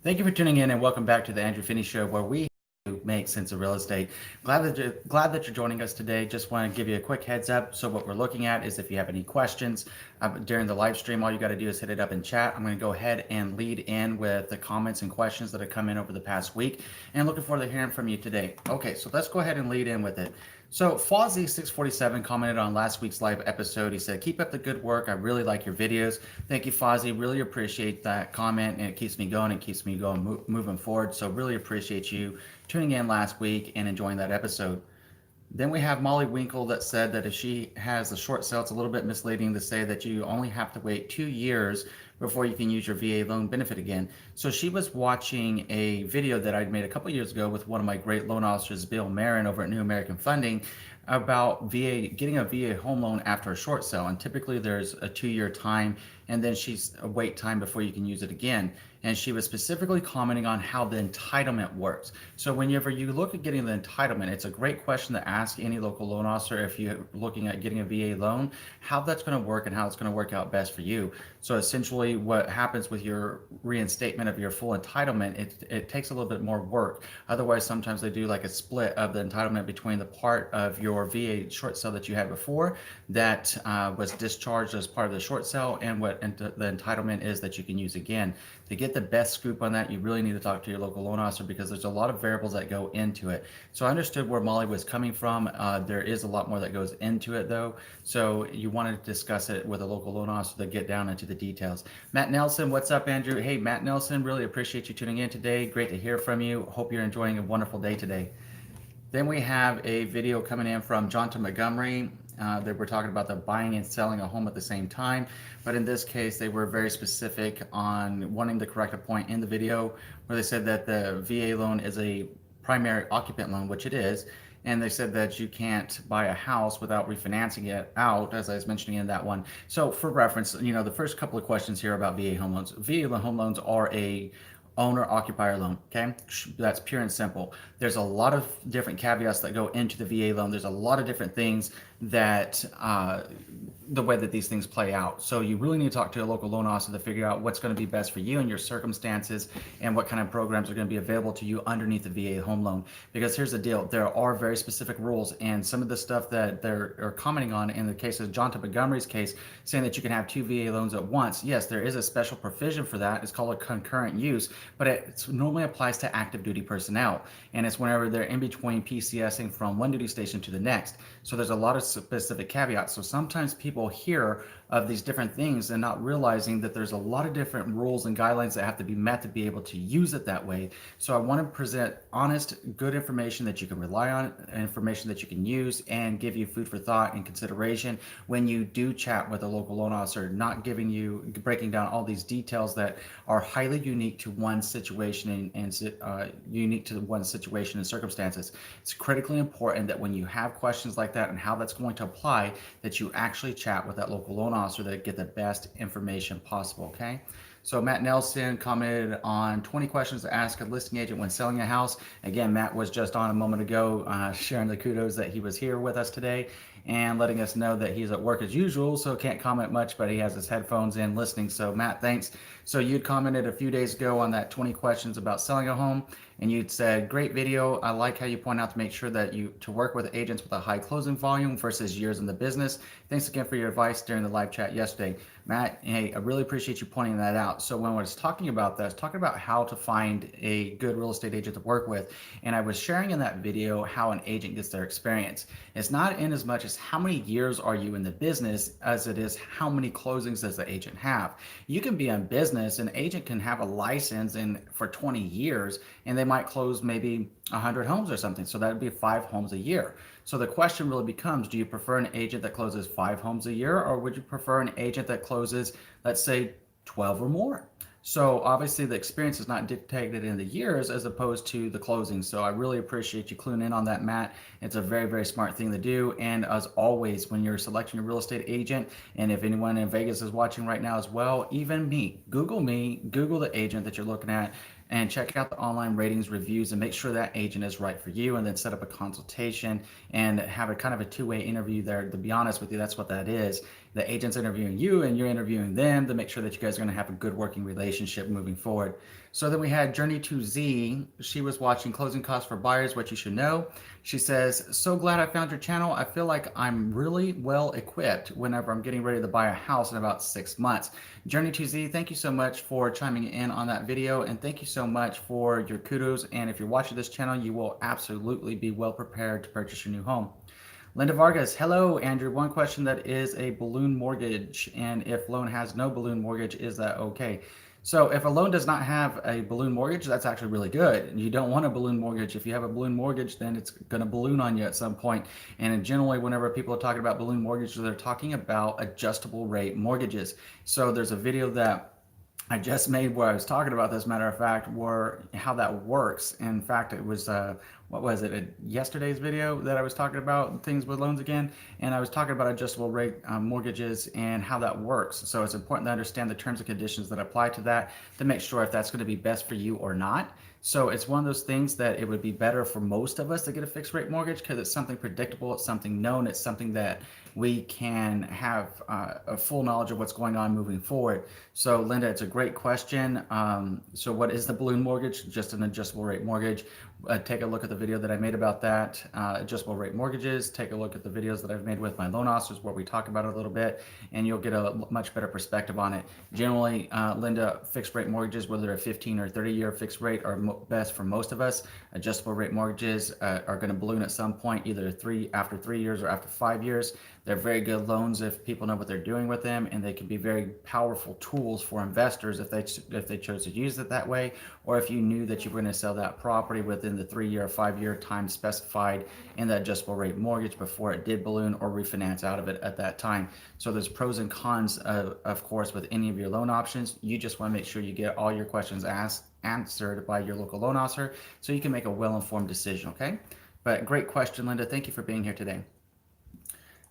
Thank you for tuning in and welcome back to the Andrew Finney Show, where we make sense of real estate. Glad that you're joining us today. Just want to give you a quick heads up. So what we're looking at is if you have any questions during the live stream, all you got to do is hit it up in chat. I'm going to go ahead and lead in with the comments and questions that have come in over the past week, and looking forward to hearing from you today. Okay, so let's go ahead and lead in with it. So Fozzie647 commented on last week's live episode. He said, "Keep up the good work. I really like your videos." Thank you, Fozzie. Really appreciate that comment, and it keeps me going. It keeps me going, moving forward. So really appreciate you tuning in last week and enjoying that episode. Then we have Molly Winkle that said that if she has a short sale, it's a little bit misleading to say that you only have to wait 2 years before you can use your VA loan benefit again. So she was watching a video that I'd made a couple years ago with one of my great loan officers, Bill Marin, over at New American Funding, about getting a VA home loan after a short sale. And typically there's a 2 year time, and then she's a wait time before you can use it again. And she was specifically commenting on how the entitlement works. So whenever you look at getting the entitlement, it's a great question to ask any local loan officer if you're looking at getting a VA loan, how that's going to work and how it's going to work out best for you. So essentially what happens with your reinstatement of your full entitlement, it takes a little bit more work. Otherwise, sometimes they do like a split of the entitlement between the part of your VA short sale that you had before that was discharged as part of the short sale, and what the entitlement is that you can use again. To get the best scoop on that, you really need to talk to your local loan officer, because there's a lot of variables that go into it. So I understood where Molly was coming from. There is a lot more that goes into it though. So you want to discuss it with a local loan officer to get down into the details. Matt Nelson, what's up, Andrew? Hey, Matt Nelson, really appreciate you tuning in today. Great to hear from you. Hope you're enjoying a wonderful day today. Then we have a video coming in from Jonathan Montgomery. They were talking about the buying and selling a home at the same time, but in this case they were very specific on wanting to correct a point in the video where they said that the VA loan is a primary occupant loan, which it is, and they said that you can't buy a house without refinancing it out, as I was mentioning in that one. So for reference, the first couple of questions here about VA home loans. VA home loans are a owner occupier loan. Okay, that's pure and simple. There's a lot of different caveats that go into the VA loan. There's a lot of different things that the way that these things play out. So you really need to talk to a local loan officer to figure out what's going to be best for you and your circumstances, and what kind of programs are going to be available to you underneath the VA home loan. Because here's the deal, there are very specific rules, and some of the stuff that they're commenting on in the case of John Montgomery's case, saying that you can have two VA loans at once. Yes, there is a special provision for that. It's called a concurrent use, but it normally applies to active duty personnel, and it's whenever they're in between PCSing from one duty station to the next. So there's a lot of specific caveats. So sometimes people hear of these different things and not realizing that there's a lot of different rules and guidelines that have to be met to be able to use it that way. So I want to present honest, good information that you can rely on, information that you can use, and give you food for thought and consideration when you do chat with a local loan officer, not breaking down all these details that are highly unique to one situation and unique to one situation and circumstances. It's critically important that when you have questions like that and how that's going to apply, that you actually chat with that local loan officer to get the best information possible. Okay, so Matt Nelson commented on 20 questions to ask a listing agent when selling a house. Again, Matt was just on a moment ago sharing the kudos that he was here with us today and letting us know that he's at work as usual, so can't comment much, but he has his headphones in listening. So Matt, thanks. So you'd commented a few days ago on that 20 questions about selling a home, and you'd said, "Great video. I like how you point out to make sure that to work with agents with a high closing volume versus years in the business. Thanks again for your advice during the live chat yesterday." Matt, hey, I really appreciate you pointing that out. So when I was talking about that, I was talking about how to find a good real estate agent to work with. And I was sharing in that video how an agent gets their experience. It's not in as much as how many years are you in the business as it is how many closings does the agent have. You can be in business, an agent can have a license for 20 years, and they might close maybe 100 homes or something. So that would be 5 homes a year. So the question really becomes, do you prefer an agent that closes 5 homes a year, or would you prefer an agent that closes, let's say, 12 or more? So obviously the experience is not dictated in the years as opposed to the closing. So I really appreciate you cluing in on that, Matt. It's a very, very smart thing to do. And as always, when you're selecting a real estate agent, and if anyone in Vegas is watching right now as well, even me, Google the agent that you're looking at, and check out the online ratings, reviews, and make sure that agent is right for you, and then set up a consultation and have a kind of a two-way interview there. To be honest with you, that's what that is. the agent's interviewing you and you're interviewing them to make sure that you guys are going to have a good working relationship moving forward. So then we had Journey to Z. She was watching Closing Costs for Buyers, What You Should Know. She says, so glad I found your channel. I feel like I'm really well equipped whenever I'm getting ready to buy a house in about 6 months. Journey to Z, thank you so much for chiming in on that video, and thank you so much for your kudos. And if you're watching this channel, you will absolutely be well prepared to purchase your new home. Linda Vargas, hello, Andrew. One question: that is a balloon mortgage, and if loan has no balloon mortgage, is that okay? So if a loan does not have a balloon mortgage, that's actually really good. You don't want a balloon mortgage. If you have a balloon mortgage, then it's going to balloon on you at some point. And generally, whenever people are talking about balloon mortgages, they're talking about adjustable rate mortgages. So there's a video that I just made where I was talking about this, matter of fact, where how that works. In fact, it was what was it? Yesterday's video that I was talking about things with loans again, and I was talking about adjustable rate mortgages and how that works. So it's important to understand the terms and conditions that apply to that to make sure if that's going to be best for you or not. So it's one of those things that it would be better for most of us to get a fixed rate mortgage because it's something predictable, it's something known, it's something that we can have a full knowledge of what's going on moving forward. So Linda, it's a great question. So what is the balloon mortgage? Just an adjustable rate mortgage. Take a look at the video that I made about that, adjustable rate mortgages. Take a look at the videos that I've made with my loan officers where we talk about it a little bit, and you'll get a much better perspective on it. Generally, Linda, fixed rate mortgages, whether a 15 or 30-year fixed rate, are best for most of us. Adjustable rate mortgages are going to balloon at some point, either after 3 years or after 5 years. They're very good loans if people know what they're doing with them, and they can be very powerful tools for investors if they chose to use it that way, or if you knew that you were going to sell that property within the 3-year or 5-year time specified in that adjustable rate mortgage before it did balloon, or refinance out of it at that time. So there's pros and cons, of course, with any of your loan options. You just want to make sure you get all your questions answered by your local loan officer so you can make a well-informed decision, okay? But great question, Linda. Thank you for being here today.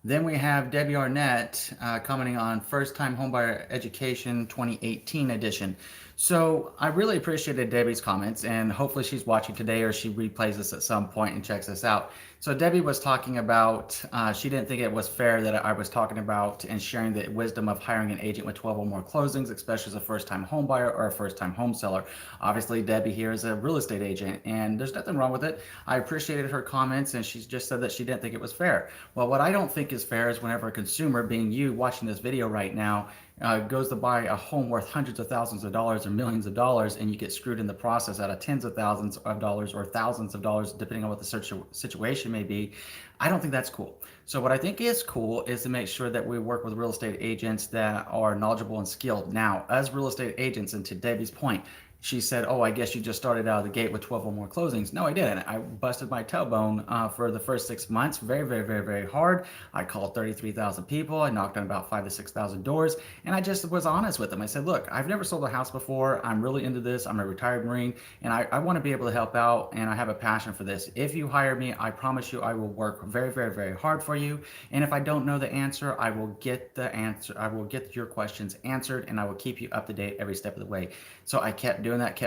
Then we have Debbie Arnett commenting on First Time Homebuyer Education 2018 edition. So I really appreciated Debbie's comments, and hopefully she's watching today or she replays this at some point and checks this out. So Debbie was talking about, she didn't think it was fair that I was talking about and sharing the wisdom of hiring an agent with 12 or more closings, especially as a first-time home buyer or a first-time home seller. Obviously, Debbie here is a real estate agent, and there's nothing wrong with it. I appreciated her comments, and she just said that she didn't think it was fair. Well, what I don't think is fair is whenever a consumer, being you watching this video right now, goes to buy a home worth hundreds of thousands of dollars or millions of dollars, and you get screwed in the process out of tens of thousands of dollars or thousands of dollars, depending on what the situation may be. I don't think that's cool. So what I think is cool is to make sure that we work with real estate agents that are knowledgeable and skilled. Now, as real estate agents, and to Debbie's point, she said, oh, I guess you just started out of the gate with 12 or more closings. No, I didn't. I busted my tailbone for the first 6 months. Very, very, very, very hard. I called 33,000 people. I knocked on about 5,000 to 6,000 doors. And I just was honest with them. I said, look, I've never sold a house before. I'm really into this. I'm a retired Marine, and I want to be able to help out, and I have a passion for this. If you hire me, I promise you I will work very, very, very hard for you. And if I don't know the answer, I will get the answer. I will get your questions answered, and I will keep you up to date every step of the way. So I kept doing that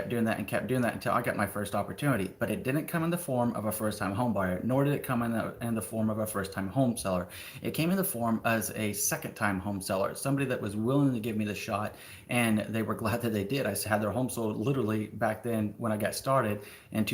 until I got my first opportunity. But it didn't come in the form of a first-time home buyer, nor did it come in the form of a first-time home seller. It came in the form as a second-time home seller, somebody that was willing to give me the shot, and they were glad that they did. I had their home sold literally back then when I got started in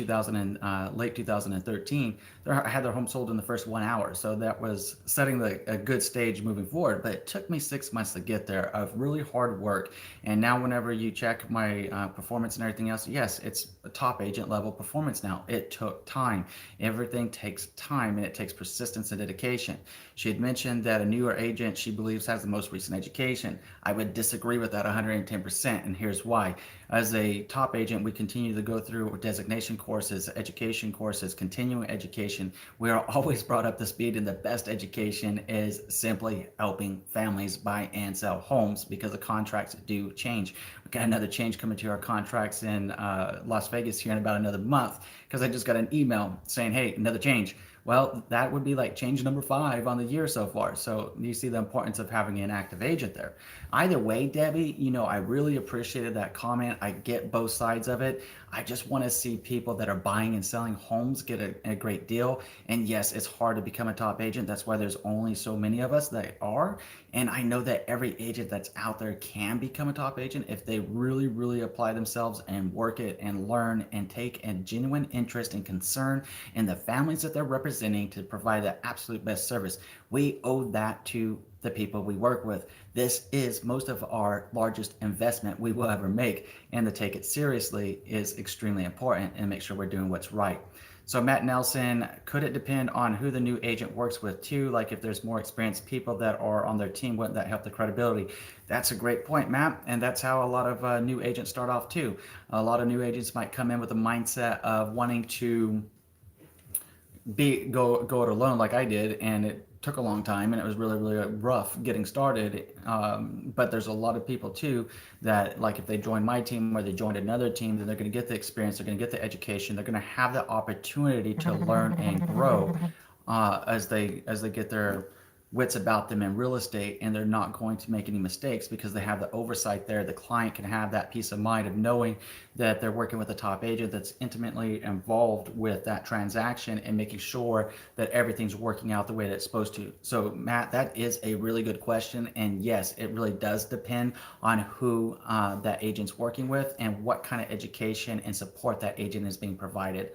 late 2013. I had their home sold in the first 1 hour, so that was setting a good stage moving forward. But it took me 6 months to get there of really hard work. And now whenever you check my performance and everything else, yes, it's a top agent level performance now. It took time. Everything takes time, and it takes persistence and dedication. She had mentioned that a newer agent she believes has the most recent education. I would disagree with that 110%, and here's why. As a top agent, we continue to go through designation courses, education courses, continuing education. We are always brought up to speed, and the best education is simply helping families buy and sell homes because the contracts do change. We got another change coming to our contracts in Las Vegas here in about another month because I just got an email saying, hey, another change. Well, that would be like change number 5 on the year so far. So you see the importance of having an active agent there. Either way, Debbie, I really appreciated that comment. I get both sides of it. I just want to see people that are buying and selling homes get a great deal. And yes, it's hard to become a top agent. That's why there's only so many of us that are. And I know that every agent that's out there can become a top agent if they really, really apply themselves and work it and learn and take a genuine interest and concern in the families that they're representing to provide the absolute best service. We owe that to the people we work with. This is most of our largest investment we will ever make, and to take it seriously is extremely important and make sure we're doing what's right. So Matt Nelson, could it depend on who the new agent works with too? Like if there's more experienced people that are on their team, wouldn't that help the credibility? That's a great point, Matt. And that's how a lot of new agents start off too. A lot of new agents might come in with a mindset of wanting to go it alone like I did, and it took a long time and it was really really rough getting started. But there's a lot of people too that, like, if they join my team or they joined another team, then they're going to get the experience, they're going to get the education, they're going to have the opportunity to learn and grow as they get their wits about them in real estate, and they're not going to make any mistakes because they have the oversight there. The client can have that peace of mind of knowing that they're working with a top agent that's intimately involved with that transaction and making sure that everything's working out the way that it's supposed to. So Matt, that is a really good question, and yes, it really does depend on who that agent's working with and what kind of education and support that agent is being provided.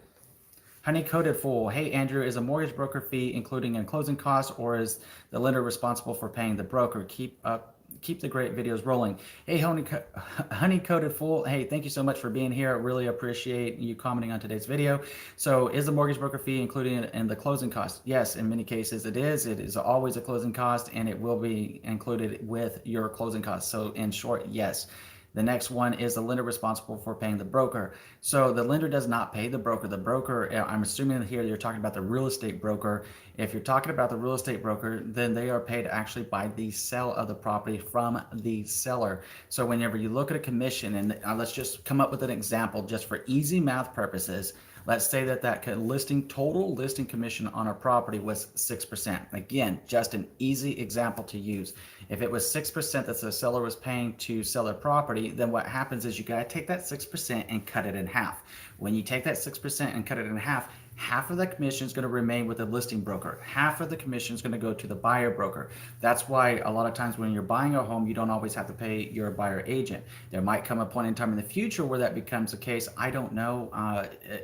Honey Coated Fool. Hey, Andrew, is a mortgage broker fee including in closing costs, or is the lender responsible for paying the broker? Keep the great videos rolling. Hey, Honey Coated Fool. Hey, thank you so much for being here. I really appreciate you commenting on today's video. So is the mortgage broker fee included in the closing cost? Yes, in many cases it is. It is always a closing cost, and it will be included with your closing costs. So in short, yes. The next one is the lender responsible for paying the broker. So the lender does not pay the broker. The broker, I'm assuming here you're talking about the real estate broker. If you're talking about the real estate broker, then they are paid actually by the sale of the property from the seller. So whenever you look at a commission, and let's just come up with an example just for easy math purposes. Let's say that total listing commission on a property was 6%. Again, just an easy example to use. If it was 6% that the seller was paying to sell their property, then what happens is you got to take that 6% and cut it in half. When you take that 6% and cut it in half of the commission is going to remain with the listing broker. Half of the commission is going to go to the buyer broker. That's why a lot of times when you're buying a home, you don't always have to pay your buyer agent. There might come a point in time in the future where that becomes the case. I don't know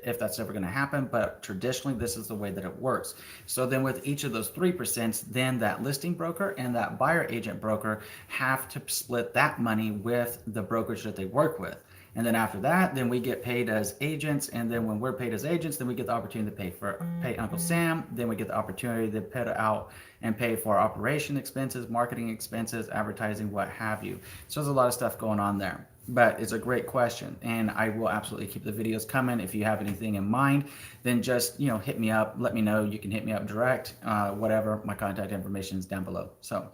if that's ever going to happen, but traditionally this is the way that it works. So then with each of those 3%, then that listing broker and that buyer agent broker have to split that money with the brokerage that they work with. And then after that, then we get paid as agents. And then when we're paid as agents, then we get the opportunity to pay Uncle Sam. Then we get the opportunity to put out and pay for operation expenses, marketing expenses, advertising, what have you. So there's a lot of stuff going on there. But it's a great question, and I will absolutely keep the videos coming. If you have anything in mind, then just hit me up. Let me know. You can hit me up direct, whatever. My contact information is down below. So.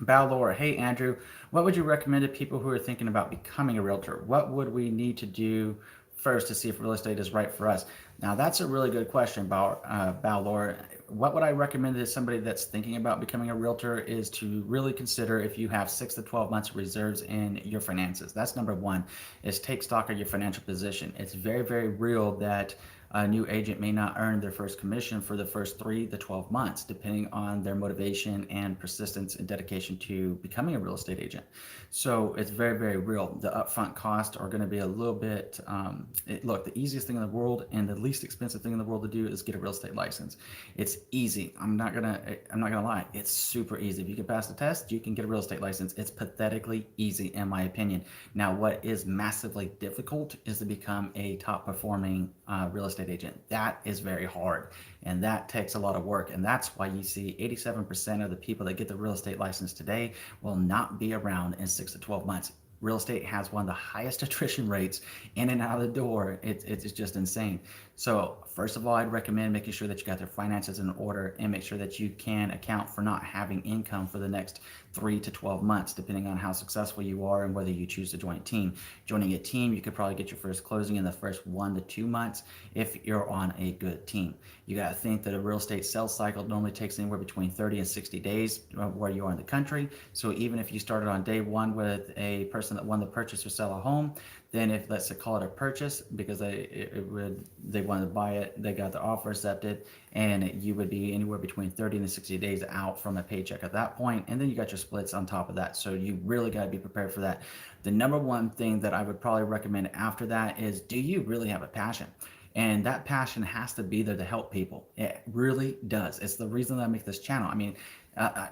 Balor, hey Andrew, what would you recommend to people who are thinking about becoming a realtor? What would we need to do first to see if real estate is right for us? Now that's a really good question, Balor. What would I recommend to somebody that's thinking about becoming a realtor is to really consider if you have 6 to 12 months of reserves in your finances. That's number one, is take stock of your financial position. It's very, very real that a new agent may not earn their first commission for the first 3 to 12 months, depending on their motivation and persistence and dedication to becoming a real estate agent. So it's very, very real. The upfront costs are going to be a little bit, look, the easiest thing in the world and the least expensive thing in the world to do is get a real estate license. It's easy. I'm not gonna lie. It's super easy. If you can pass the test, you can get a real estate license. It's pathetically easy, in my opinion. Now, what is massively difficult is to become a top performing real estate agent. That is very hard, and that takes a lot of work, and that's why you see 87% of the people that get the real estate license today will not be around in 6 to 12 months. Real estate has one of the highest attrition rates in and out of the door. It's just insane. So first of all, I'd recommend making sure that you got their finances in order and make sure that you can account for not having income for the next 3 to 12 months, depending on how successful you are and whether you choose to join a team. Joining a team, you could probably get your first closing in the first 1 to 2 months if you're on a good team. You got to think that a real estate sales cycle normally takes anywhere between 30 and 60 days where you are in the country. So even if you started on day one with a person that won the purchase or sell a home, then if let's say call it a purchase because they wanted to buy it, they got the offer accepted, and you would be anywhere between 30 and 60 days out from a paycheck at that point, and then you got your splits on top of that. So you really got to be prepared for that. The number one thing that I would probably recommend after that is, do you really have a passion? And that passion has to be there to help people. It really does. It's the reason that I make this channel. I mean,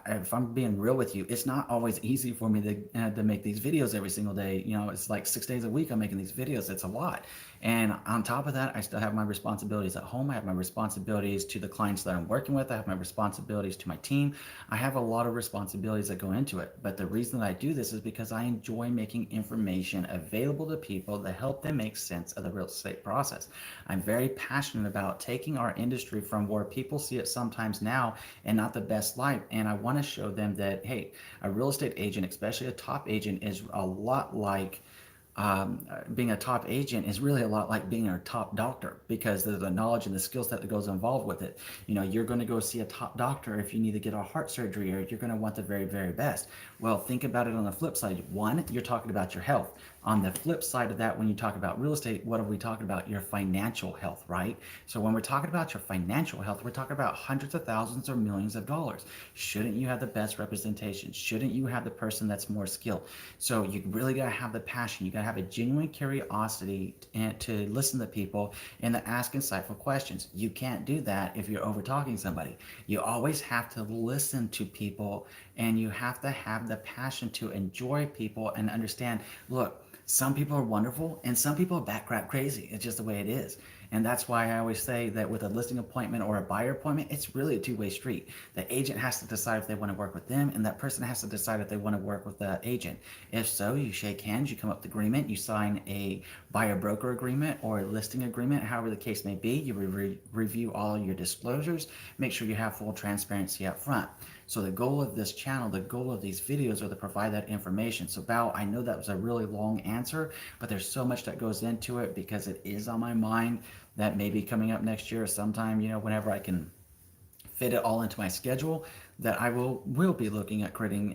if I'm being real with you, it's not always easy for me to make these videos every single day. You know, it's like 6 days a week I'm making these videos. It's a lot. And on top of that, I still have my responsibilities at home. I have my responsibilities to the clients that I'm working with. I have my responsibilities to my team. I have a lot of responsibilities that go into it. But the reason that I do this is because I enjoy making information available to people to help them make sense of the real estate process. I'm very passionate about taking our industry from where people see it sometimes now and not the best light. And I want to show them that, hey, a real estate agent, especially a top agent, is a lot like being a top agent is really a lot like being a top doctor, because there's the knowledge and the skill set that goes involved with it. You know, you're going to go see a top doctor if you need to get a heart surgery, or you're going to want the very, very best. Well, think about it on the flip side. One, you're talking about your health. On the flip side of that, when you talk about real estate, what are we talking about? Your financial health, right? So when we're talking about your financial health, we're talking about hundreds of thousands or millions of dollars. Shouldn't you have the best representation? Shouldn't you have the person that's more skilled? So you really got to have the passion. You got to have a genuine curiosity and to listen to people and to ask insightful questions. You can't do that if you're over talking somebody. You always have to listen to people, and you have to have the passion to enjoy people and understand, look, some people are wonderful and some people are bat crap crazy. It's just the way it is. And that's why I always say that with a listing appointment or a buyer appointment, it's really a two-way street. The agent has to decide if they want to work with them, and that person has to decide if they want to work with the agent. If so, you shake hands, you come up with agreement, you sign a buyer broker agreement or a listing agreement, however the case may be. You review all of your disclosures, make sure you have full transparency up front. So the goal of this channel, the goal of these videos are to provide that information. So Val, I know that was a really long answer, but there's so much that goes into it because it is on my mind that maybe coming up next year or sometime, you know, whenever I can fit it all into my schedule, that I will be looking at creating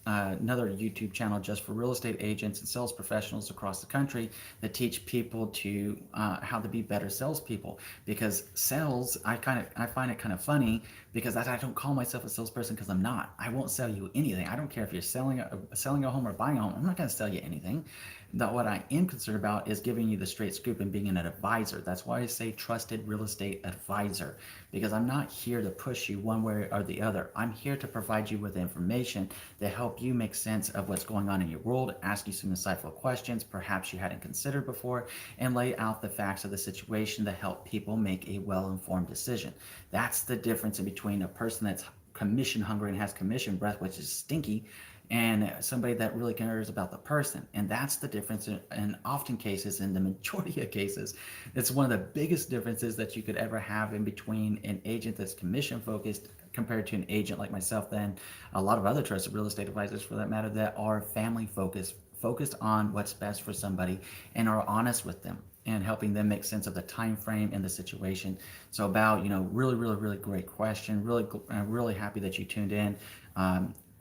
another YouTube channel just for real estate agents and sales professionals across the country that teach people to how to be better salespeople. Because sales, I find it kind of funny because I don't call myself a salesperson, because I'm not. I won't sell you anything. I don't care if you're selling a home or buying a home. I'm not going to sell you anything. What I am concerned about is giving you the straight scoop and being an advisor. That's why I say trusted real estate advisor, because I'm not here to push you one way or the other. I'm here to provide you with information to help you make sense of what's going on in your world, ask you some insightful questions perhaps you hadn't considered before, and lay out the facts of the situation to help people make a well-informed decision. That's the difference in between a person that's commission hungry and has commission breath, which is stinky, and somebody that really cares about the person. And that's the difference in often cases, in the majority of cases, it's one of the biggest differences that you could ever have in between an agent that's commission focused compared to an agent like myself, then a lot of other trusted real estate advisors for that matter that are family focused on what's best for somebody and are honest with them and helping them make sense of the time frame and the situation. So about, you know, really great question. Really happy that you tuned in.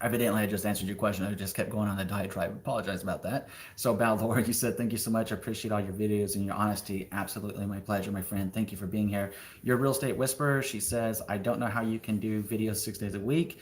Evidently, I just answered your question. I just kept going on the diatribe. Apologize about that. So, about Laura, you said, thank you so much. I appreciate all your videos and your honesty. Absolutely my pleasure, my friend. Thank you for being here. Your real estate whisperer, she says, I don't know how you can do videos 6 days a week.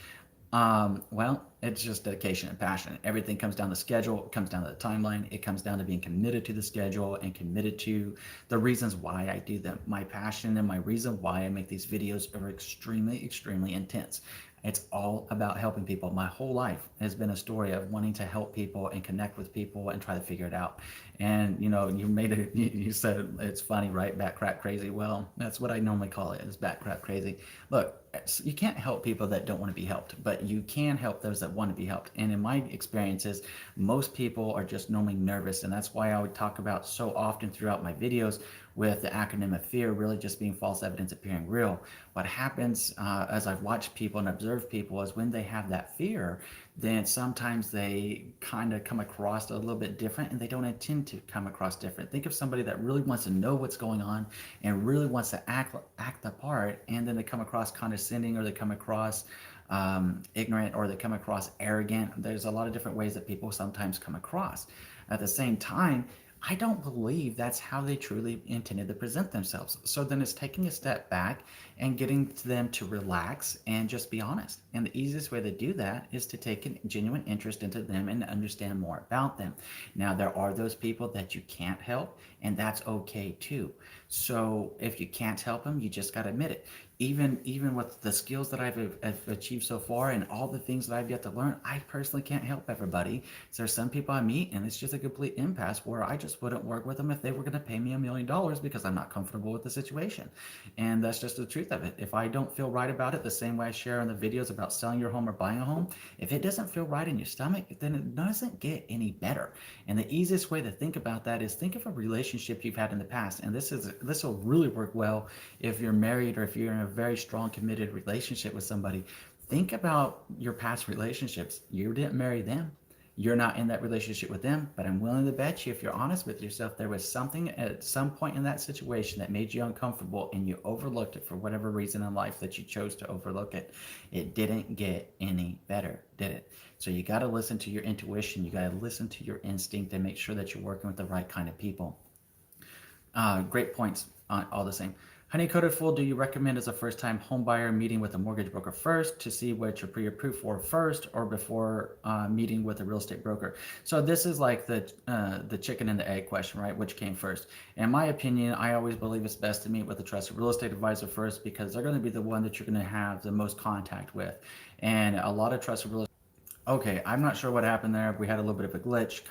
Well, it's just dedication and passion. Everything comes down to schedule. It comes down to the timeline. It comes down to being committed to the schedule and committed to the reasons why I do them. My passion and my reason why I make these videos are extremely intense. It's all about helping people. My whole life has been a story of wanting to help people and connect with people and try to figure it out. And you know, you said it's funny, right? Bat crap crazy. Well, that's what I normally call it, is bat crap crazy. Look, you can't help people that don't want to be helped, but you can help those that want to be helped. And in my experiences, most people are just normally nervous. And that's why I would talk about so often throughout my videos with the acronym of FEAR really just being false evidence appearing real. What happens as I've watched people and observed people is when they have that fear, then sometimes they kind of come across a little bit different, and they don't intend to come across different. Think of somebody that really wants to know what's going on and really wants to act the part, and then they come across condescending, or they come across ignorant, or they come across arrogant. There's a lot of different ways that people sometimes come across. At the same time, I don't believe that's how they truly intended to present themselves. So then it's taking a step back and getting them to relax and just be honest. And the easiest way to do that is to take a genuine interest into them and understand more about them. Now, there are those people that you can't help, and that's okay too. So if you can't help them, you just got to admit it. Even with the skills that I've achieved so far and all the things that I've yet to learn, I personally can't help everybody. So there's some people I meet, and it's just a complete impasse where I just wouldn't work with them if they were going to pay me $1 million, because I'm not comfortable with the situation. And that's just the truth of it. If I don't feel right about it, the same way I share in the videos about selling your home or buying a home, if it doesn't feel right in your stomach, then it doesn't get any better. And the easiest way to think about that is think of a relationship you've had in the past. And this will really work well if you're married, or if you're in a very strong, committed relationship with somebody. Think about your past relationships. You didn't marry them. You're not in that relationship with them, but I'm willing to bet you, if you're honest with yourself, there was something at some point in that situation that made you uncomfortable, and you overlooked it for whatever reason in life that you chose to overlook it. It didn't get any better, did it? So you got to listen to your intuition. You got to listen to your instinct and make sure that you're working with the right kind of people. Great points on all the same. Honey Coated Fool, do you recommend as a first time home buyer meeting with a mortgage broker first to see what you're pre approved for first, or before meeting with a real estate broker? So this is like the chicken and the egg question, right? Which came first? In my opinion, I always believe it's best to meet with a trusted real estate advisor first, because they're going to be the one that you're going to have the most contact with. And a lot of trusted real estate. Okay, I'm not sure what happened there. We had a little bit of a glitch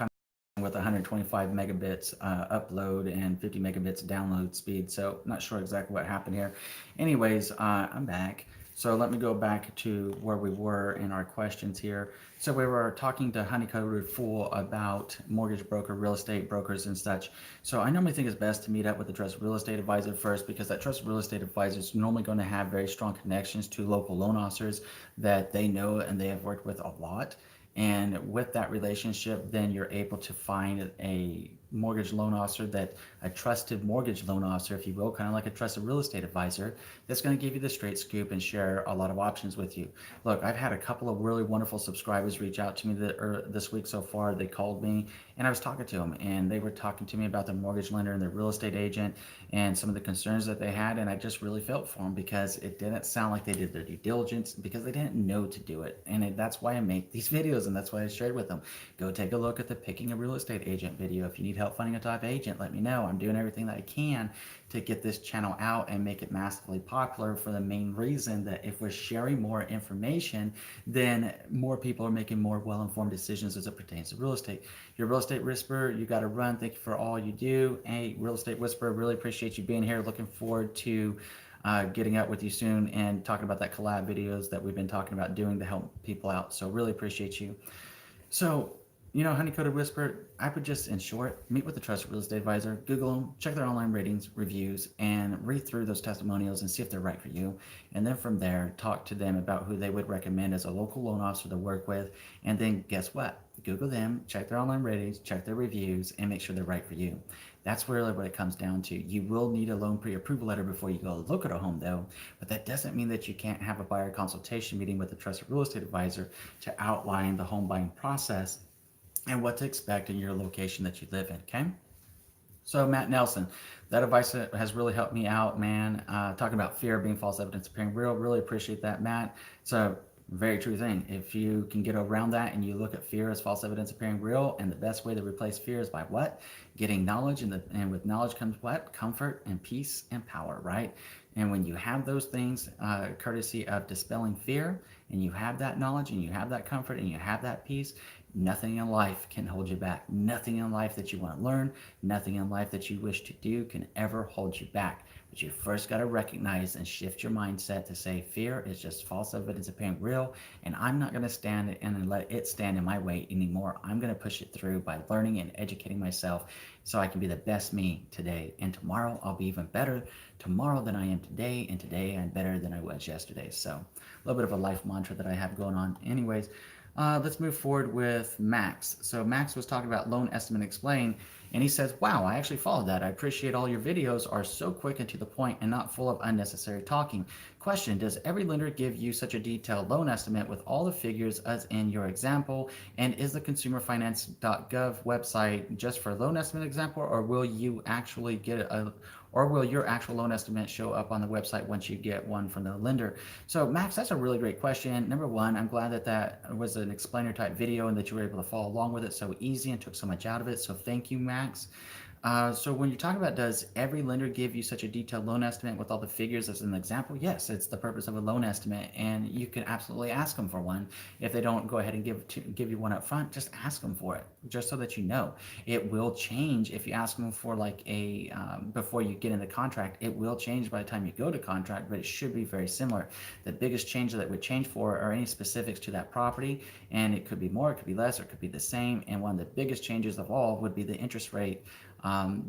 with 125 megabits upload and 50 megabits download speed. So not sure exactly what happened here. Anyways, I'm back. So let me go back to where we were in our questions here. So we were talking to Honeycoated Fool about mortgage broker, real estate brokers and such. So I normally think it's best to meet up with a trusted real estate advisor first, because that trusted real estate advisor is normally going to have very strong connections to local loan officers that they know and they have worked with a lot. And with that relationship, then you're able to find a mortgage loan officer, that a trusted mortgage loan officer, if you will, kind of like a trusted real estate advisor, that's going to give you the straight scoop and share a lot of options with you. Look, I've had a couple of really wonderful subscribers reach out to me this week so far. They called me, and I was talking to them, and they were talking to me about their mortgage lender and their real estate agent and some of the concerns that they had. And I just really felt for them, because it didn't sound like they did their due diligence, because they didn't know to do it. And that's why I make these videos, and that's why I shared with them. Go take a look at the Picking a Real Estate Agent video. If you need help finding a top agent, let me know. I'm doing everything that I can to get this channel out and make it massively popular, for the main reason that if we're sharing more information, then more people are making more well-informed decisions as it pertains to real estate. You're a real estate whisperer, you got to run. Thank you for all you do. Hey, real estate whisperer, really appreciate you being here. Looking forward to getting out with you soon and talking about that collab videos that we've been talking about doing to help people out. So really appreciate you. So, Honey Coated Whisper, I would just, in short, meet with a trusted real estate advisor, Google them, check their online ratings, reviews, and read through those testimonials and see if they're right for you. And then from there, talk to them about who they would recommend as a local loan officer to work with. And then guess what? Google them, check their online ratings, check their reviews, and make sure they're right for you. That's really what it comes down to. You will need a loan pre-approval letter before you go look at a home, though, but that doesn't mean that you can't have a buyer consultation meeting with a trusted real estate advisor to outline the home buying process and what to expect in your location that you live in, okay? So Matt Nelson, that advice has really helped me out, man. Talking about fear being false evidence appearing real, really appreciate that, Matt. It's a very true thing. If you can get around that and you look at fear as false evidence appearing real, and the best way to replace fear is by what? Getting knowledge, and with knowledge comes what? Comfort and peace and power, right? And when you have those things, courtesy of dispelling fear, and you have that knowledge, and you have that comfort, and you have that peace, nothing in life can hold you back. Nothing in life that you want to learn, nothing in life that you wish to do can ever hold you back. But you first got to recognize and shift your mindset to say fear is just false evidence appearing real, and I'm not going to stand and let it stand in my way anymore. I'm going to push it through by learning and educating myself so I can be the best me today. And tomorrow I'll be even better tomorrow than I am today, and today I'm better than I was yesterday. So a little bit of a life mantra that I have going on. Anyways, Let's move forward with Max. So Max was talking about loan estimate explain, and he says, "Wow, I actually followed that. I appreciate all your videos are so quick and to the point and not full of unnecessary talking. Question: does every lender give you such a detailed loan estimate with all the figures as in your example? And is the consumerfinance.gov website just for loan estimate example, or will you actually get a or will your actual loan estimate show up on the website once you get one from the lender?" So Max, that's a really great question. Number one, I'm glad that that was an explainer type video and that you were able to follow along with it so easy and took so much out of it. So thank you, Max. So when you're talking about does every lender give you such a detailed loan estimate with all the figures as an example? Yes, it's the purpose of a loan estimate, and you can absolutely ask them for one. If they don't go ahead and give you one up front, just ask them for it, just so that you know. It will change if you ask them for like a before you get into contract. It will change by the time you go to contract, but it should be very similar. The biggest change that would change for are any specifics to that property, and it could be more, it could be less, or it could be the same. And one of the biggest changes of all would be the interest rate.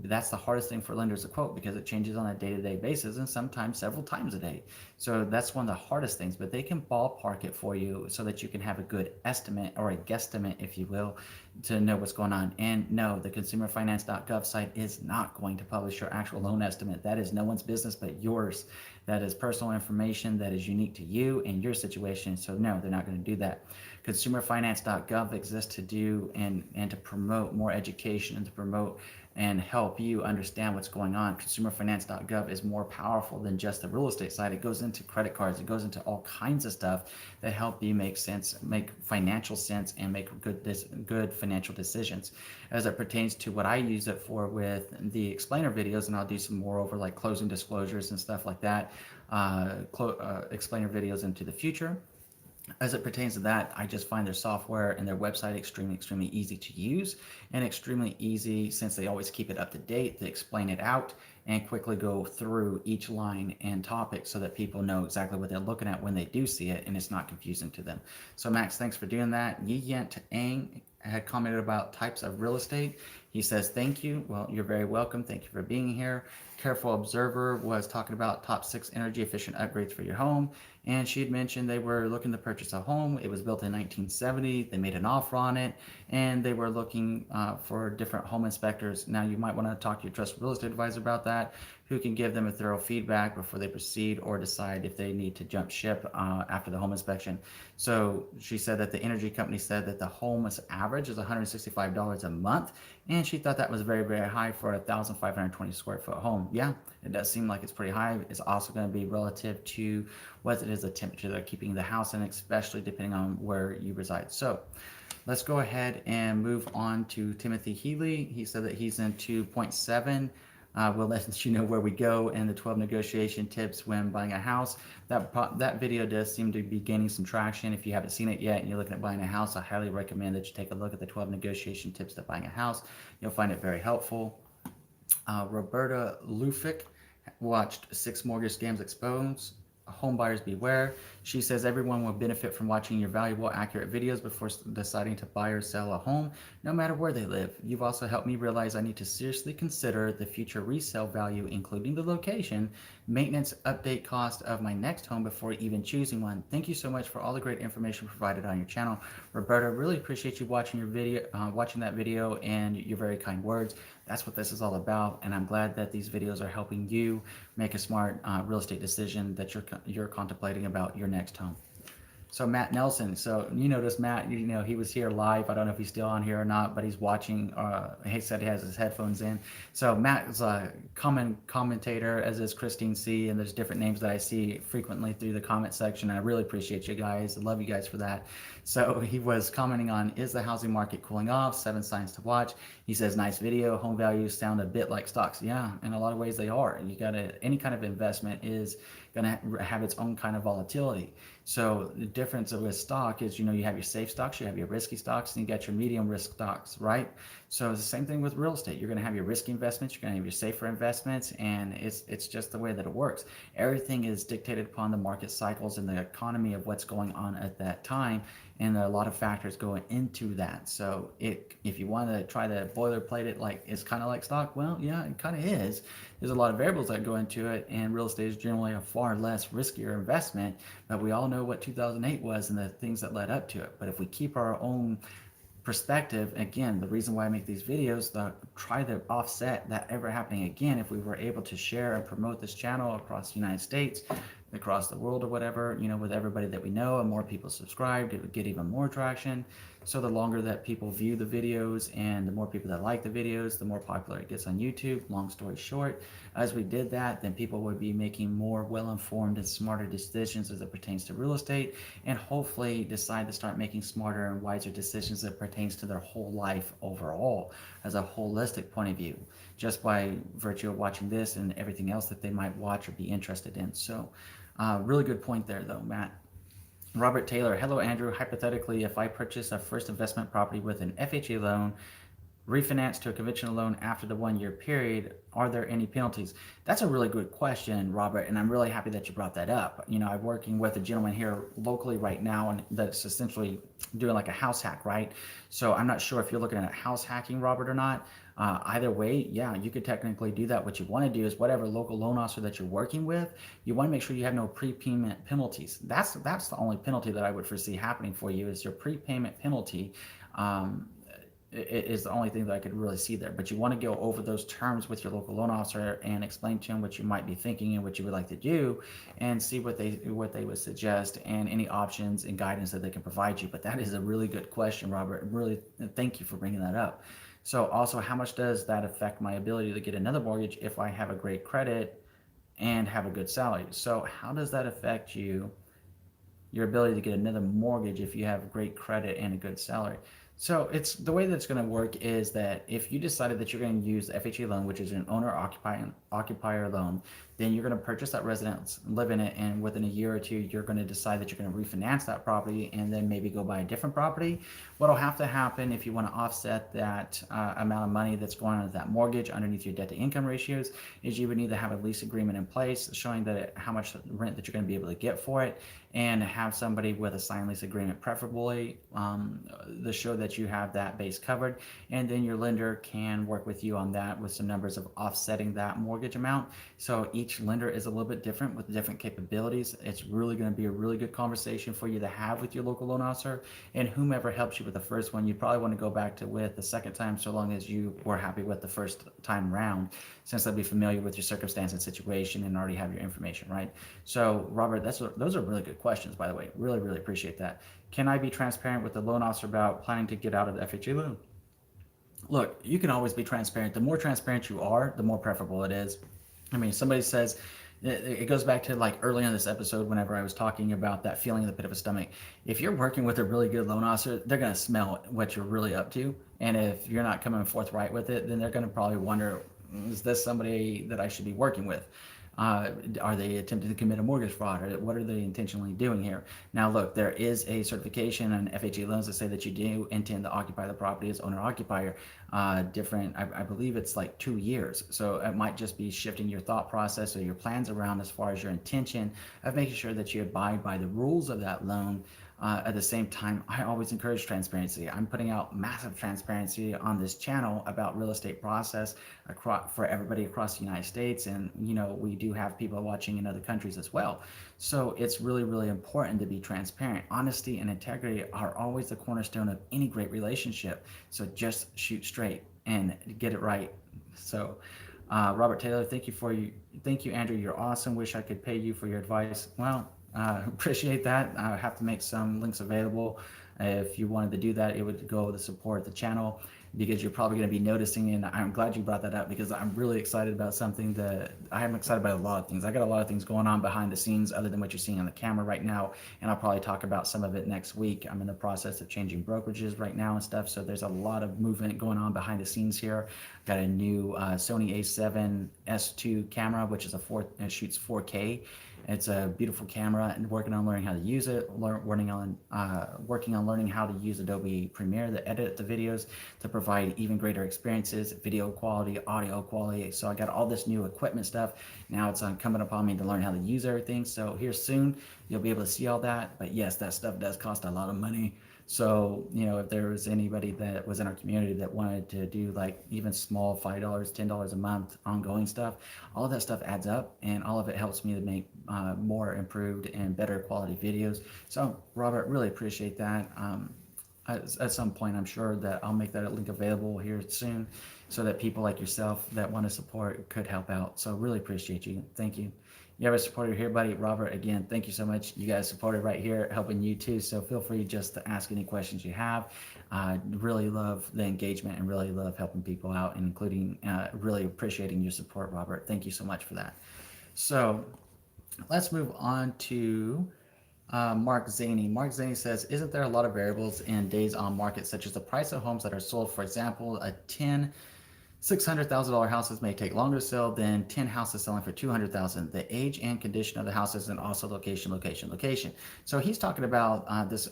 That's the hardest thing for lenders to quote because it changes on a day-to-day basis and sometimes several times a day. So that's one of the hardest things, but they can ballpark it for you so that you can have a good estimate or a guesstimate, if you will, to know what's going on. And no, the consumerfinance.gov site is not going to publish your actual loan estimate. That is no one's business but yours. That is personal information that is unique to you and your situation. So no, they're not going to do that. Consumerfinance.gov exists to do and to promote more education and to promote and help you understand what's going on. Consumerfinance.gov is more powerful than just the real estate side. It goes into credit cards. It goes into all kinds of stuff that help you make sense, make financial sense, and make good financial decisions. As it pertains to what I use it for with the explainer videos, and I'll do some more over like closing disclosures and stuff like that, explainer videos into the future. As it pertains to that, I just find their software and their website extremely easy to use and extremely easy since they always keep it up to date. They explain it out and quickly go through each line and topic so that people know exactly what they're looking at when they do see it and it's not confusing to them. So Max, thanks for doing that. Yi Yent Ang had commented about types of real estate. He says, thank you. Well, you're very welcome. Thank you for being here. Careful Observer was talking about top 6 energy efficient upgrades for your home. And she had mentioned they were looking to purchase a home. It was built in 1970. They made an offer on it, and they were looking for different home inspectors. Now, you might want to talk to your trusted real estate advisor about that, who can give them a thorough feedback before they proceed or decide if they need to jump ship after the home inspection. So she said that the energy company said that the home's average is $165 a month, and she thought that was very high for a 1,520 square foot home. Yeah, it does seem like it's pretty high. It's also going to be relative to what it is the temperature they're keeping the house in, especially depending on where you reside. So let's go ahead and move on to Timothy Healy. He said that he's into point 7. We'll let you know where we go and the 12 negotiation tips when buying a house. That video does seem to be gaining some traction. If you haven't seen it yet and you're looking at buying a house, I highly recommend that you take a look at the 12 negotiation tips to buying a house. You'll find it very helpful. Roberta Lufick watched 6 Mortgage Scams Exposed. Homebuyers beware. She says everyone will benefit from watching your valuable, accurate videos before deciding to buy or sell a home, no matter where they live. You've also helped me realize I need to seriously consider the future resale value, including the location, maintenance, update cost of my next home before even choosing one. Thank you so much for all the great information provided on your channel. Roberta, really appreciate you watching your video, watching that video, and your very kind words. That's what this is all about, and I'm glad that these videos are helping you make a smart real estate decision that you're contemplating about your next home. So Matt Nelson, so you notice Matt, he was here live. I don't know if he's still on here or not, but he's watching. He said he has his headphones in. So Matt is a common commentator, as is Christine C. And there's different names that I see frequently through the comment section. I really appreciate you guys. I love you guys for that. So he was commenting on, is the housing market cooling off? 7 signs to watch. He says, nice video. Home values sound a bit like stocks. Yeah, in a lot of ways they are. You got to, any kind of investment is going to have its own kind of volatility. So the difference with stock is, you have your safe stocks, you have your risky stocks, and you got your medium risk stocks, right? So it's the same thing with real estate. You're going to have your risky investments, you're going to have your safer investments, and it's just the way that it works. Everything is dictated upon the market cycles and the economy of what's going on at that time. and a lot of factors going into that. So if you want to try to boilerplate it like it's kind of like stock, well, yeah, it kind of is. There's a lot of variables that go into it, and real estate is generally a far less riskier investment. But we all know what 2008 was and the things that led up to it. But if we keep our own perspective, again, the reason why I make these videos, try to offset that ever happening again. If we were able to share and promote this channel across the United States, across the world or whatever, with everybody that we know, and more people subscribed, it would get even more traction. So the longer that people view the videos and the more people that like the videos, the more popular it gets on YouTube. Long story short, as we did that, then people would be making more well-informed and smarter decisions as it pertains to real estate, and hopefully decide to start making smarter and wiser decisions that pertains to their whole life overall, as a holistic point of view, just by virtue of watching this and everything else that they might watch or be interested in. So really good point there though, Matt. Robert Taylor, hello Andrew. Hypothetically, if I purchase a first investment property with an FHA loan, refinance to a conventional loan after the 1 year period, are there any penalties? That's a really good question, Robert, and I'm really happy that you brought that up. I'm working with a gentleman here locally right now, and that's essentially doing like a house hack, right? So I'm not sure if you're looking at house hacking, Robert, or not. Either way, yeah, you could technically do that. What you want to do is whatever local loan officer that you're working with, you want to make sure you have no prepayment penalties. That's the only penalty that I would foresee happening for you, is your prepayment penalty. Is the only thing that I could really see there. But you want to go over those terms with your local loan officer and explain to them what you might be thinking and what you would like to do, and see what they would suggest and any options and guidance that they can provide you. But that is a really good question, Robert. Really, thank you for bringing that up. So also, how much does that affect my ability to get another mortgage if I have a great credit and have a good salary? So how does that affect your ability to get another mortgage if you have great credit and a good salary? So it's the way that it's going to work is that if you decided that you're going to use the FHA loan, which is an owner-occupier loan, then you're going to purchase that residence, live in it, and within a year or two, you're going to decide that you're going to refinance that property and then maybe go buy a different property. What'll have to happen if you want to offset that amount of money that's going on with that mortgage underneath your debt-to-income ratios is you would need to have a lease agreement in place showing that how much rent that you're going to be able to get for it, and have somebody with a signed lease agreement, preferably to show that you have that base covered, and then your lender can work with you on that with some numbers of offsetting that mortgage amount. So each lender is a little bit different with different capabilities. It's really going to be a really good conversation for you to have with your local loan officer, and whomever helps you with the first one, you probably want to go back to with the second time, so long as you were happy with the first time round, since they'll be familiar with your circumstance and situation and already have your information, right? So Robert, those are really good questions, by the way. Really, really appreciate that. Can I be transparent with the loan officer about planning to get out of the FHA loan? Look, you can always be transparent. The more transparent you are, the more preferable it is. I mean, somebody says, it goes back to like early in this episode whenever I was talking about that feeling in the pit of a stomach. If you're working with a really good loan officer, they're going to smell what you're really up to. And if you're not coming forthright with it, then they're going to probably wonder, is this somebody that I should be working with? Are they attempting to commit a mortgage fraud, or what are they intentionally doing here? Now, look, there is a certification on FHA loans that say that you do intend to occupy the property as owner-occupier. I believe it's like 2 years. So it might just be shifting your thought process or your plans around as far as your intention of making sure that you abide by the rules of that loan. At the same time, I always encourage transparency. I'm putting out massive transparency on this channel about real estate process for everybody across the United States. And, we do have people watching in other countries as well. So it's really, really important to be transparent. Honesty and integrity are always the cornerstone of any great relationship. So just shoot straight and get it right. So Robert Taylor, thank you, Andrew. You're awesome. Wish I could pay you for your advice. Well, appreciate that. I have to make some links available. If you wanted to do that, it would go to support the channel, because you're probably going to be noticing, and I'm glad you brought that up, because I'm really excited about something that I am excited about. A lot of things. I got a lot of things going on behind the scenes other than what you're seeing on the camera right now, and I'll probably talk about some of it next week. I'm in the process of changing brokerages right now and stuff, so there's a lot of movement going on behind the scenes here. Got a new Sony A7 S2 camera, which is shoots 4K. It's a beautiful camera, and working on learning how to use it, working on learning how to use Adobe Premiere to edit the videos to provide even greater experiences, video quality, audio quality. So I got all this new equipment stuff. Now it's incumbent upon me to learn how to use everything. So here soon, you'll be able to see all that. But yes, that stuff does cost a lot of money. So, if there was anybody that was in our community that wanted to do like even small $5, $10 a month ongoing stuff, all of that stuff adds up, and all of it helps me to make more improved and better quality videos. So, Robert, really appreciate that. At some point, I'm sure that I'll make that link available here soon so that people like yourself that want to support could help out. So, really appreciate you. Thank you. You have a supporter here, buddy. Robert, again, thank you so much. You guys supported right here, helping you too. So feel free just to ask any questions you have. Really love the engagement and really love helping people out, including really appreciating your support, Robert. Thank you so much for that. So let's move on to Mark Zaney. Mark Zaney says, isn't there a lot of variables in days on market, such as the price of homes that are sold? For example, a $600,000 houses may take longer to sell than 10 houses selling for $200,000. The age and condition of the houses, and also location. So he's talking about this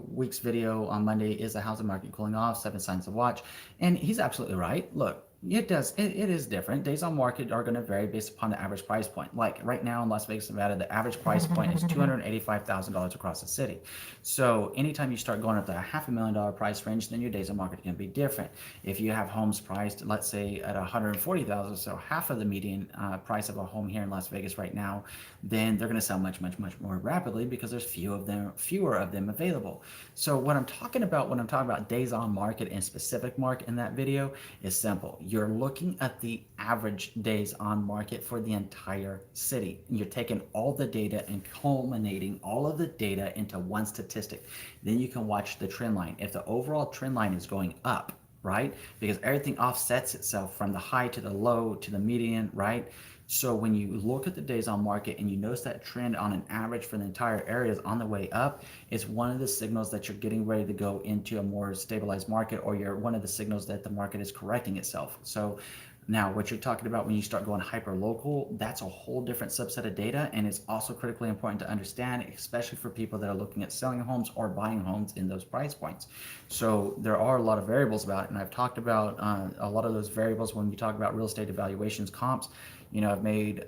week's video on Monday, is the housing market cooling off, 7 signs to watch. And he's absolutely right. Look, it is different. Days on market are going to vary based upon the average price point. Like right now in Las Vegas, Nevada, the average price point is $285,000 across the city. So anytime you start going up to a $500,000 price range, then your days on market can be different. If you have homes priced, let's say at $140,000, so half of the median price of a home here in Las Vegas right now, then they're going to sell much more rapidly because there's fewer of them available. So what I'm talking about when I'm talking about days on market and specific market in that video is simple. You're looking at the average days on market for the entire city. You're taking all the data and culminating all of the data into one statistic. Then you can watch the trend line. If the overall trend line is going up, right? Because everything offsets itself from the high to the low to the median, right? So when you look at the days on market and you notice that trend on an average for the entire area is on the way up, it's one of the signals that you're getting ready to go into a more stabilized market, or you're one of the signals that the market is correcting itself. So now, what you're talking about when you start going hyper local, that's a whole different subset of data, and it's also critically important to understand, especially for people that are looking at selling homes or buying homes in those price points. So there are a lot of variables about it, and I've talked about a lot of those variables when we talk about real estate evaluations comps. I've made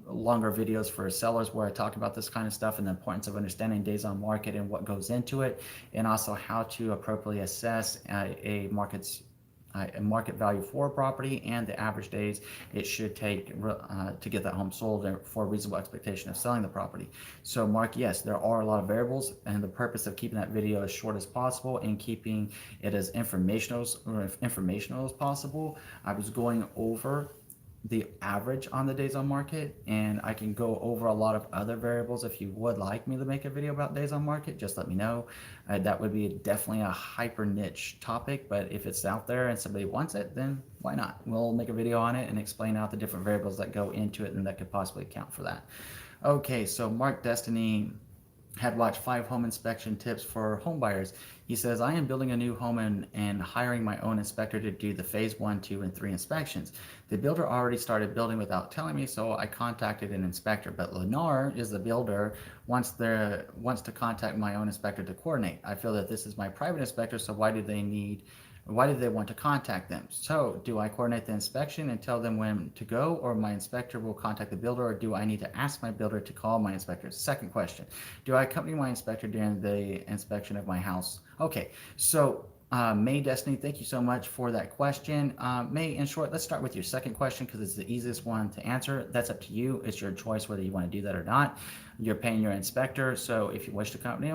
longer videos for sellers where I talk about this kind of stuff and the importance of understanding days on market and what goes into it, and also how to appropriately assess a market value for a property and the average days it should take to get that home sold for a reasonable expectation of selling the property. So Mark, yes, there are a lot of variables, and the purpose of keeping that video as short as possible and keeping it as informational as possible, I was going over the average on the days on market, and I can go over a lot of other variables. If you would like me to make a video about days on market, just let me know. That would be definitely a hyper niche topic, but if it's out there and somebody wants it, then why not? We'll make a video on it and explain out the different variables that go into it and that could possibly account for that. Okay, so Mark Destiny had watched 5 home inspection tips for home buyers. He says, I am building a new home and hiring my own inspector to do the phase 1, 2, and 3 inspections. The builder already started building without telling me, so I contacted an inspector. But Lennar is the builder, wants to contact my own inspector to coordinate. I feel that this is my private inspector, so why do they want to contact them? So do I coordinate the inspection and tell them when to go, or my inspector will contact the builder, or do I need to ask my builder to call my inspector? Second question, do I accompany my inspector during the inspection of my house? Okay, so May Destiny, thank you so much for that question. May, in short, let's start with your second question because it's the easiest one to answer. That's up to you. It's your choice whether you want to do that or not. You're paying your inspector, so if you wish to accompany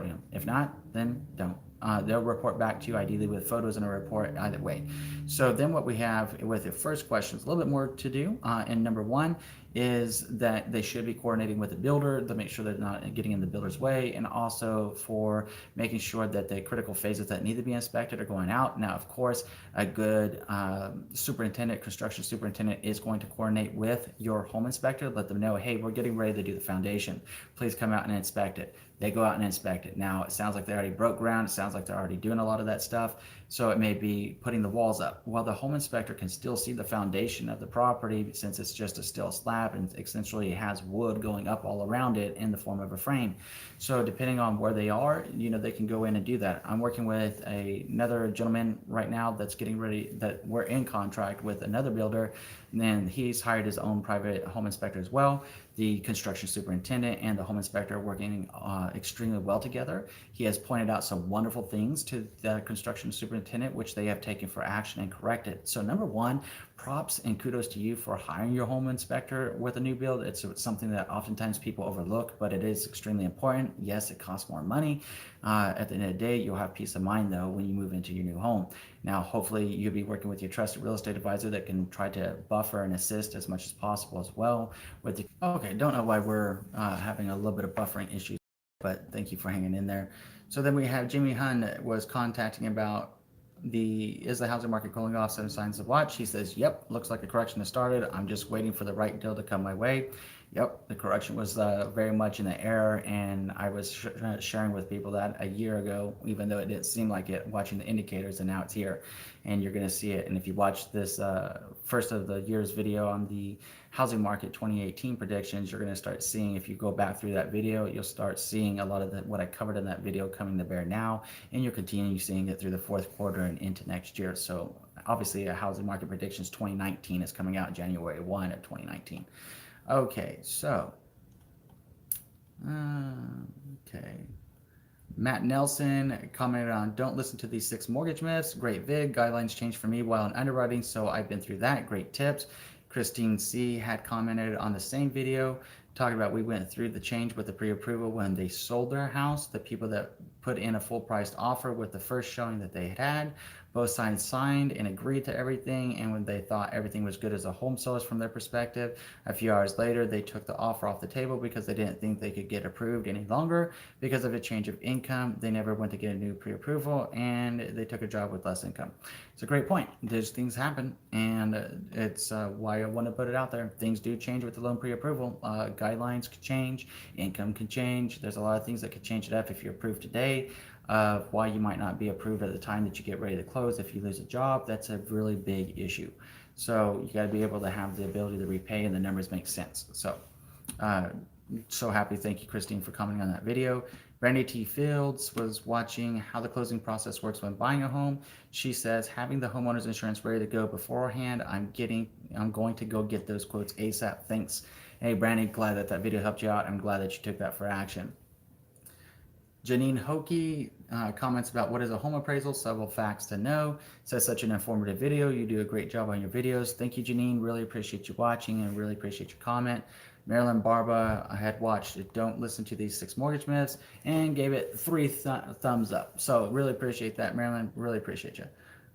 him. If not, then don't. They'll report back to you, ideally with photos and a report either way. So then what we have with the first question is a little bit more to do. And number 1 is that they should be coordinating with the builder to make sure they're not getting in the builder's way, and also for making sure that the critical phases that need to be inspected are going out. Now, of course, a good construction superintendent is going to coordinate with your home inspector, let them know, hey, we're getting ready to do the foundation. Please come out and inspect it. They go out and inspect it. Now, it sounds like they already broke ground. It sounds like they're already doing a lot of that stuff. So it may be putting the walls up. Well, the home inspector can still see the foundation of the property since it's just a steel slab and essentially it has wood going up all around it in the form of a frame. So depending on where they are, they can go in and do that. I'm working with another gentleman right now that's getting ready, that we're in contract with another builder, and then he's hired his own private home inspector as well. The construction superintendent and the home inspector are working extremely well together. He has pointed out some wonderful things to the construction superintendent, which they have taken for action and corrected. So number one, props and kudos to you for hiring your home inspector with a new build. It's something that oftentimes people overlook, but it is extremely important. Yes, it costs more money. At the end of the day, you'll have peace of mind though when you move into your new home. Now, hopefully you'll be working with your trusted real estate advisor that can try to buffer and assist as much as possible as well with the, okay, don't know why we're having a little bit of buffering issues, but thank you for hanging in there. So then we have Jimmy Hunn that was contacting about is the housing market cooling off, 7 signs to watch. He says, yep, looks like a correction has started. I'm just waiting for the right deal to come my way. Yep, the correction was very much in the air, and I was sharing with people that a year ago, even though it didn't seem like it, watching the indicators, and now it's here, and you're going to see it. And if you watch this first of the year's video on the housing market 2018 predictions, you're going to start seeing, if you go back through that video, you'll start seeing a lot of what I covered in that video coming to bear now, and you'll continue seeing it through the fourth quarter and into next year. So obviously, a housing market predictions 2019 is coming out January 1 of 2019. Okay, so, okay. Matt Nelson commented on, don't listen to these 6 mortgage myths. Great vid. Guidelines changed for me while in underwriting, so I've been through that. Great tips. Christine C. had commented on the same video, talking about we went through the change with the pre-approval when they sold their house. The people that put in a full-priced offer with the first showing that they had, both sides signed and agreed to everything, and when they thought everything was good as a home sellers from their perspective, a few hours later they took the offer off the table because they didn't think they could get approved any longer because of a change of income. They never went to get a new pre-approval, and they took a job with less income. It's a great point. Those things happen, and it's why I want to put it out there. Things do change with the loan pre-approval. Guidelines could change, income can change. There's a lot of things that could change it up if you're approved today. Why you might not be approved at the time that you get ready to close if you lose a job. That's a really big issue. So you got to be able to have the ability to repay, and the numbers make sense. So so happy. Thank you, Christine, for commenting on that video. Brandy T. Fields was watching how the closing process works when buying a home. She says, having the homeowner's insurance ready to go beforehand, I'm going to go get those quotes ASAP. Thanks. Hey, Brandy, glad that video helped you out. I'm glad that you took that for action. Janine Hokie comments about what is a home appraisal, several facts to know. Says such an informative video. You do a great job on your videos. Thank you, Janine. Really appreciate you watching and really appreciate your comment. Marilyn Barba, I had watched Don't Listen to These 6 Mortgage Myths and gave it 3 thumbs up. So really appreciate that, Marilyn. Really appreciate you.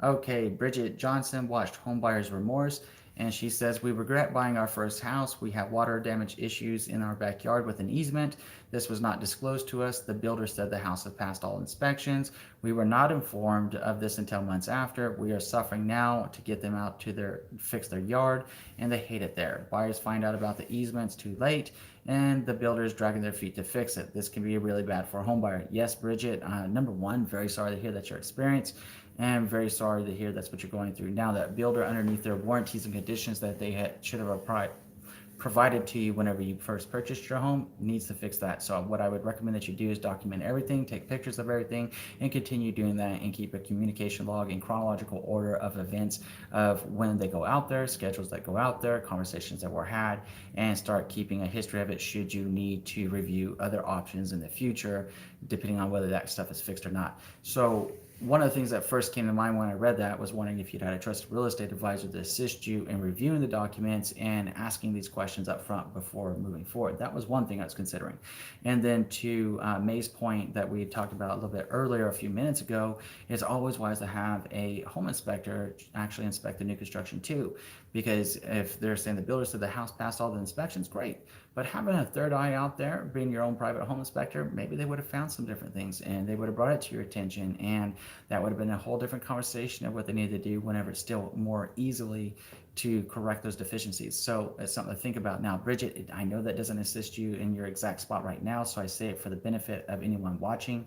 Okay, Bridget Johnson watched Homebuyer's Remorse, and she says, we regret buying our first house. We have water damage issues in our backyard with an easement. This was not disclosed to us. The builder said the house had passed all inspections. We were not informed of this until months after. We are suffering now to get them out to fix their yard, and they hate it there. Buyers find out about the easements too late, and the builder is dragging their feet to fix it. This can be really bad for a home buyer. Yes, Bridget, number one, very sorry to hear that's your experience. And I'm very sorry to hear that's what you're going through. Now, that builder, underneath their warranties and conditions that they should have provided to you whenever you first purchased your home, needs to fix that. So what I would recommend that you do is document everything, take pictures of everything, and continue doing that, and keep a communication log in chronological order of events of when they go out there, schedules that go out there, conversations that were had, and start keeping a history of it should you need to review other options in the future, depending on whether that stuff is fixed or not. So one of the things that first came to mind when I read that was wondering if you'd had a trusted real estate advisor to assist you in reviewing the documents and asking these questions up front before moving forward. That was one thing I was considering. And then to May's point that we talked about a little bit earlier, a few minutes ago, it's always wise to have a home inspector actually inspect the new construction too. Because if they're saying the builder said the house passed all the inspections, great. But having a third eye out there, being your own private home inspector, maybe they would have found some different things and they would have brought it to your attention, and that would have been a whole different conversation of what they need to do whenever it's still more easily to correct those deficiencies. So it's something to think about. Now, Bridget, I know that doesn't assist you in your exact spot right now, so I say it for the benefit of anyone watching.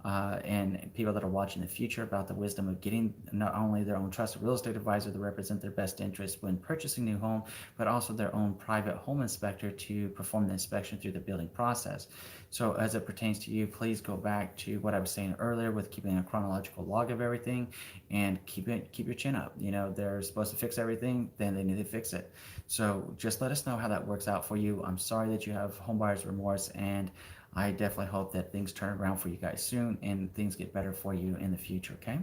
and people that are watching the future about the wisdom of getting not only their own trusted real estate advisor to represent their best interest when purchasing a new home, but also their own private home inspector to perform the inspection through the building process. So as it pertains to you, please go back to what I was saying earlier with keeping a chronological log of everything and keep your chin up. They're supposed to fix everything, then they need to fix it. So just let us know how that works out for you. I'm sorry that you have home buyer's remorse, and I definitely hope that things turn around for you guys soon and things get better for you in the future, okay?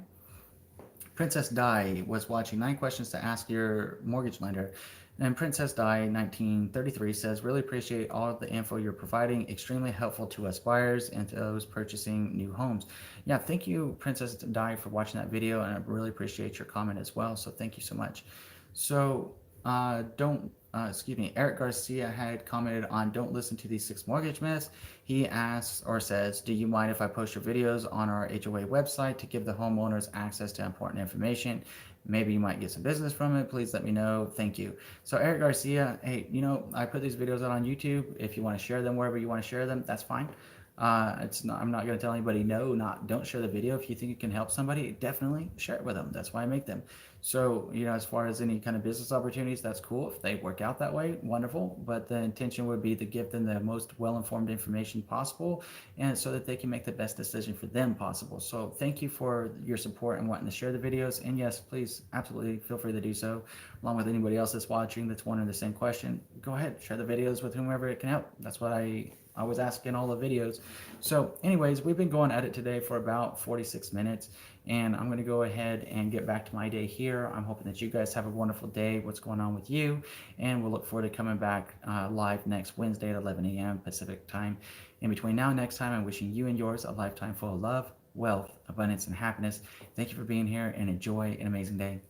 Princess Di was watching 9 questions to ask your mortgage lender. And Princess Di 1933 says, really appreciate all of the info you're providing. Extremely helpful to us buyers and to those purchasing new homes. Yeah, thank you, Princess Di, for watching that video. And I really appreciate your comment as well. So thank you so much. So don't, excuse me, Eric Garcia had commented on don't listen to these 6 mortgage myths. He asks or says, do you mind if I post your videos on our HOA website to give the homeowners access to important information? Maybe you might get some business from it. Please let me know. Thank you. So Eric Garcia, hey, I put these videos out on YouTube. If you want to share them wherever you want to share them, that's fine. I'm not going to tell anybody don't share the video. If you think it can help somebody, definitely share it with them. That's why I make them. So, as far as any kind of business opportunities, that's cool. If they work out that way, wonderful. But the intention would be to give them the most well-informed information possible, and so that they can make the best decision for them possible. So thank you for your support and wanting to share the videos. And yes, please, absolutely feel free to do so, along with anybody else that's watching that's wondering the same question. Go ahead, share the videos with whomever it can help. That's what I always ask in all the videos. So anyways, we've been going at it today for about 46 minutes, and I'm going to go ahead and get back to my day here. I'm hoping that you guys have a wonderful day. What's going on with you? And we'll look forward to coming back live next Wednesday at 11 a.m. Pacific time. In between now and next time, I'm wishing you and yours a lifetime full of love, wealth, abundance, and happiness. Thank you for being here, and enjoy an amazing day.